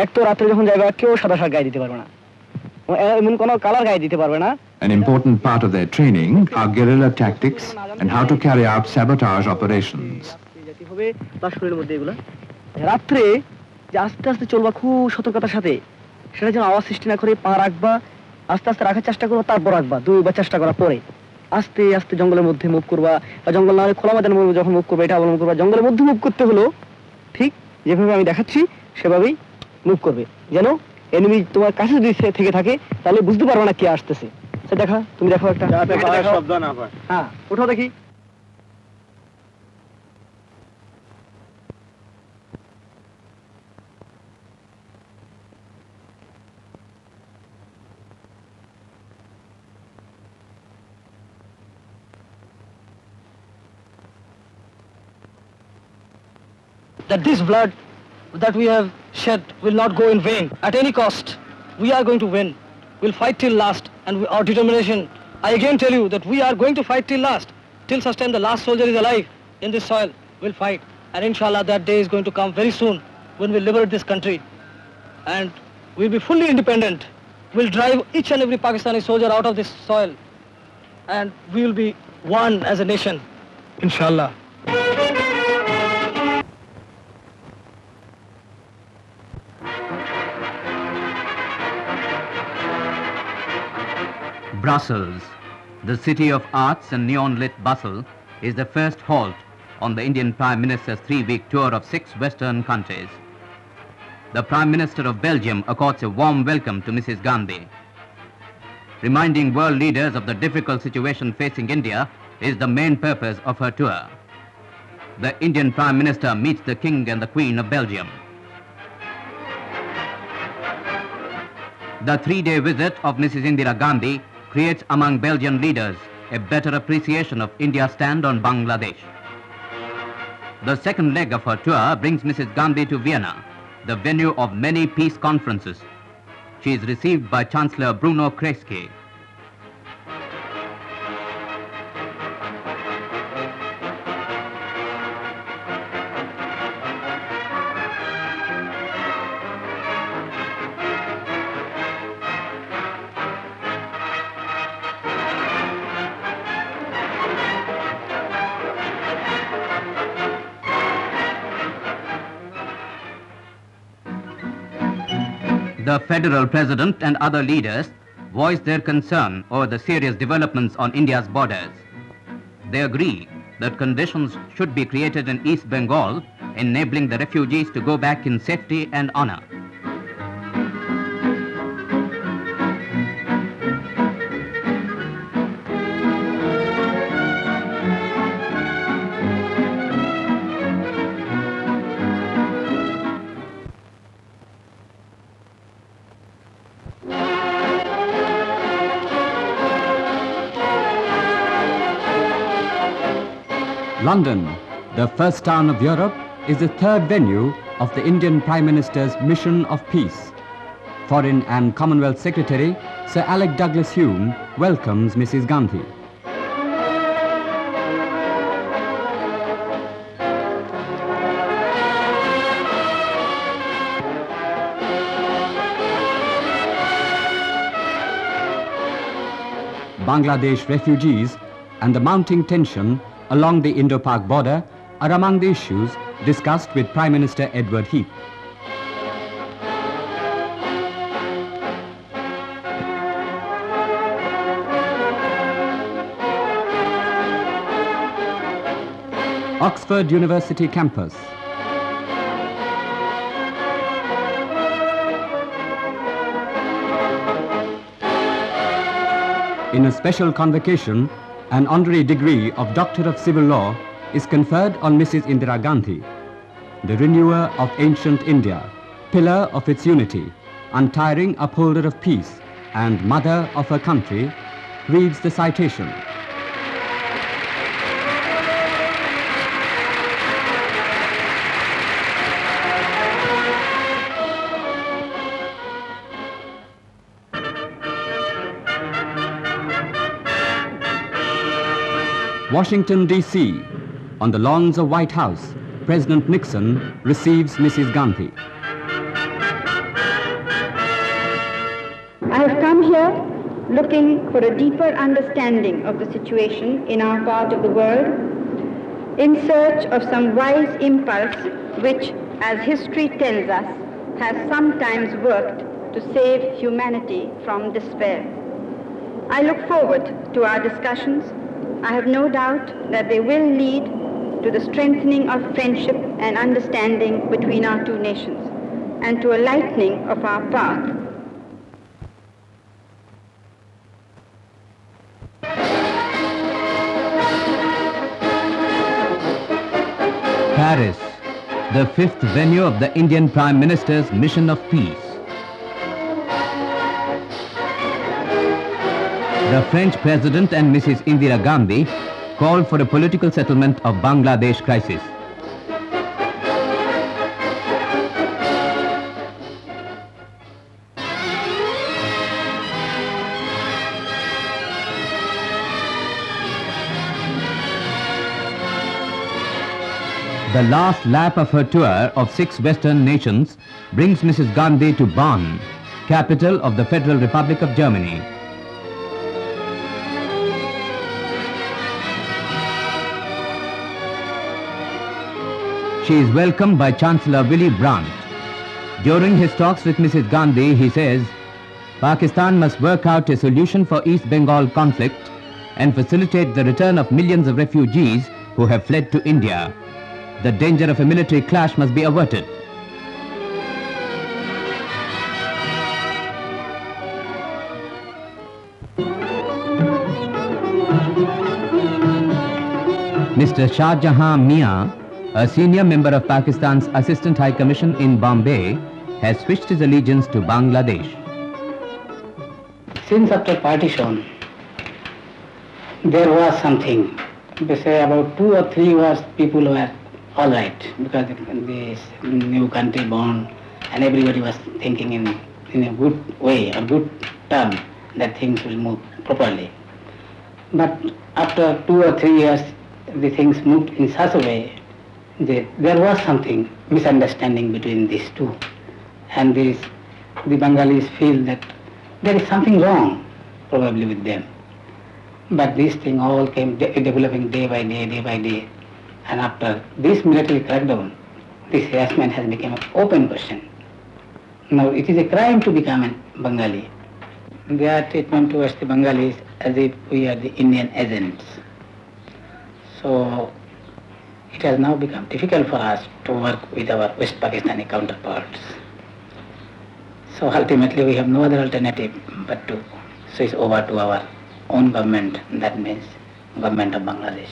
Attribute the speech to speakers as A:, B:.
A: এক তো রাত্রে যখন যাবে কেউ সাদা শার্ট গায়ে দিতে পারবে না, এমন কোনো কালার গায়ে দিতে পারবে না।
B: An important part of their training are guerrilla tactics and how to carry out sabotage operations.
A: রাত্রে যে আস্তে আস্তে চলবা খুব সতর্কতার সাথে, সেটা যেন আওয়াজ সৃষ্টি না করে পা রাখবা, আস্তে আস্তে রাখার চেষ্টা করবা, তারপর রাখবা, দুইবার চেষ্টা করার পরে আস্তে আস্তে জঙ্গলের মধ্যে মুভ করবা, বা জঙ্গল না হলে খোলা ময়দানে যখন মুভ করবে এটা অবলম্বন করবা। জঙ্গলের মধ্যে মুভ করতে হলো ঠিক যেভাবে আমি দেখাচ্ছি সেভাবেই মুভ করবে, যেন এনিমি তোমার কাছে যদি থেকে থাকে তাহলে বুঝতে পারবে না কে আসতেছে। দেখা, তুমি দেখো একটা শব্দ না হয়। হ্যাঁ, ওঠাও দেখি। That this blood that we have shed will not go in vain at any cost. We are going to win. We'll fight till last, and our determination, I again tell you that we are going to fight till last. Till such time the last soldier is alive in this soil, we'll fight. And inshallah that day is going to come very soon when we liberate this country. And we'll be fully independent. We'll drive each and every Pakistani soldier out of this soil. And we will be one as a nation, inshallah.
C: Brussels, the city of arts and neon-lit bustle, is the first halt on the Indian Prime Minister's 3-week tour of 6 Western countries. The Prime Minister of Belgium accords a warm welcome to Mrs. Gandhi. Reminding world leaders of the difficult situation facing India is the main purpose of her tour. The Indian Prime Minister meets the King and the Queen of Belgium. The 3-day visit of Mrs. Indira Gandhi creates among Belgian leaders a better appreciation of India's stand on Bangladesh. The second leg of her tour brings Mrs. Gandhi to Vienna, the venue of many peace conferences. She is received by Chancellor Bruno Kreisky. The federal president and other leaders voiced their concern over the serious developments on India's borders. They agree that conditions should be created in East Bengal, enabling the refugees to go back in safety and honor.
D: London, the first town of Europe, is the third venue of the Indian Prime Minister's mission of peace. Foreign and Commonwealth Secretary Sir Alec Douglas Hume welcomes Mrs. Gandhi. Bangladesh refugees and the mounting tension along the Indo-Pak border are among the issues discussed with Prime Minister Edward Heath. Oxford University campus. In a special convocation, an honorary degree of Doctor of Civil Law is conferred on Mrs. Indira Gandhi, the renewer of ancient India, pillar of its unity, untiring upholder of peace, and mother of her country, reads the citation. Washington, D.C. On the lawns of White House, President Nixon receives Mrs. Gandhi.
E: I have come here looking for a deeper understanding of the situation in our part of the world, in search of some wise impulse which, as history tells us, has sometimes worked to save humanity from despair. I look forward to our discussions. I have no doubt that they will lead to the strengthening of friendship and understanding between our two nations and to a lightening of our path.
C: Paris, the fifth venue of the Indian Prime Minister's mission of peace. The French President and Mrs. Indira Gandhi called for a political settlement of Bangladesh crisis. The last lap of her tour of 6 Western nations brings Mrs. Gandhi to Bonn, capital of the Federal Republic of Germany. She is welcomed by Chancellor Willy Brandt. During his talks with Mrs. Gandhi, he says, Pakistan must work out a solution for East Bengal conflict and facilitate the return of millions of refugees who have fled to India. The danger of a military clash must be averted. Mr. Shah Jahan Mia, a senior member of Pakistan's Assistant High Commission in Bombay, has switched his allegiance to Bangladesh.
F: Since after partition, there was something. They say about 2 or 3 years people were all right, because this new country born and everybody was thinking in a good way, a good term, that things will move properly. But after 2 or 3 years, the things moved in such a way that there was something, misunderstanding between these two. And the Bengalis feel that there is something wrong probably with them. But this thing all came developing day by day. And after this military crackdown, this harassment has become an open question. Now it is a crime to become a Bengali. Their treatment towards the Bengalis as if we are the Indian agents. So it has now become difficult for us to work with our West Pakistani counterparts. So ultimately we have no other alternative but to switch over to our own government, that means government of Bangladesh.